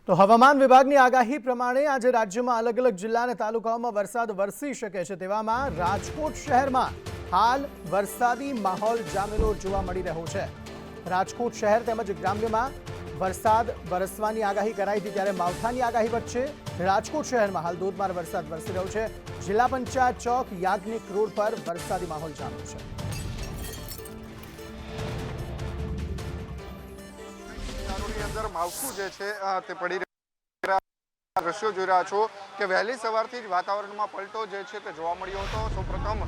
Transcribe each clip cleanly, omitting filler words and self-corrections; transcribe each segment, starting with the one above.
તો હવામાન વિભાગની આગાહી પ્રમાણે આજે રાજ્યમાં અલગ અલગ જિલ્લા અને તાલુકાઓમાં વરસાદ વરસી શકે છે। તેવામાં રાજકોટ શહેરમાં હાલ વરસાદી માહોલ જામેલો જોવા મળી રહ્યો છે। રાજકોટ શહેર તેમજ ગ્રામ્યમાં વરસાદ વરસવાની આગાહી કરાઈ હતી, ત્યારે માવઠાની આગાહી વચ્ચે રાજકોટ શહેરમાં હાલ ધોધમાર વરસાદ વરસી રહ્યો છે। જિલ્લા પંચાયત ચોક યાજ્ઞિક રોડ પર વરસાદી માહોલ જામ્યો છે। માવઠું જે છે તે પડી દ્રશ્યો જોઈ રહ્યા છો કે વહેલી સવારથી જ વાતાવરણમાં પલટો જે છે તે જોવા મળ્યો હતો। સૌપ્રથમ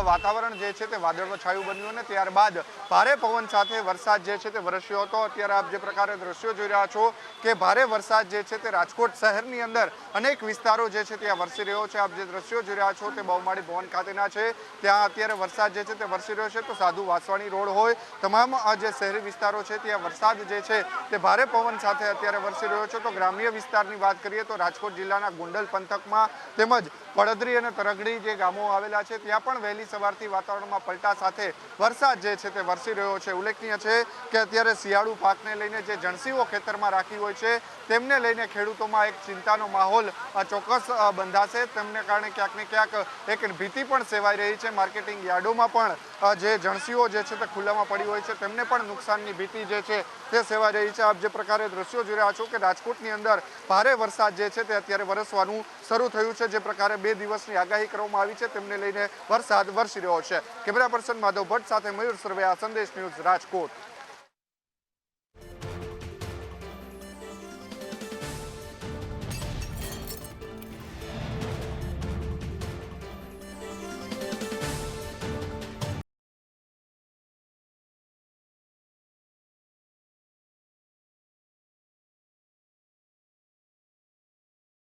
વાતાવરણ જે છે તે વાદળછાયું બન્યું અને ત્યારબાદ ભારે પવન સાથે વરસાદ જે છે તે વરસ્યો હતો। અત્યારે આપ જે પ્રકારે દ્રશ્યો જોઈ રહ્યા છો કે ભારે વરસાદ જે છે તે રાજકોટ શહેરની અંદર અનેક વિસ્તારો જે છે ત્યાં વરસી રહ્યો છે। આપ જે દ્રશ્યો જોઈ રહ્યા છો તે બહુમાળી ભવન ખાતેના છે, ત્યાં અત્યારે વરસાદ જે છે તે વરસી રહ્યો છે। તો સાધુ વાસવાણી રોડ હોય, તમામ જે શહેરી વિસ્તારો છે ત્યાં વરસાદ જે છે તે ભારે પવન સાથે અત્યારે વરસી રહ્યો છે। તો ગ્રામ્ય વિસ્તારની વાત કરીએ તો રાજકોટ જિલ્લાના ગોંડલ પંથકમાં તેમજ પડદરી અને તરગડી જે ગામો આવેલા છે ત્યાં પણ વહેલી સવારથી વાતાવરણમાં પલટા સાથે વરસાદ જે છે તે વરસી રહ્યો છે। ઉલ્લેખનીય છે કે અત્યારે શિયાળુ પાકને લઈને જે જણસીઓ ખેતરમાં રાખી હોય છે તેમને લઈને ખેડૂતોમાં એક ચિંતાનો માહોલ ચોક્કસ બંધાશે। તેમને કારણે ક્યાંક ને ક્યાંક એક ભીતિ પણ સેવાઈ રહી છે। માર્કેટિંગ યાર્ડોમાં પણ જે જણસીઓ જે છે તે ખુલ્લામાં પડી હોય છે તેમને પણ નુકસાનની ભીતિ જે છે તે સેવાઈ રહી છે। આપ જે પ્રકારે દ્રશ્યો જોઈ રહ્યા છો કે રાજકોટની અંદર ભારે વરસાદ જે છે તે અત્યારે વરસવાનું શરૂ થયું છે। જે પ્રકારે 2 દિવસની આગાહી કરવામાં આવી છે તેમને લઈને વરસાદ વરસી રહ્યો છે। કેમેરા પર્સન માધવ ભટ્ટ સાથે મયુર સરવૈયા, સંદેશ ન્યૂઝ, રાજકોટ।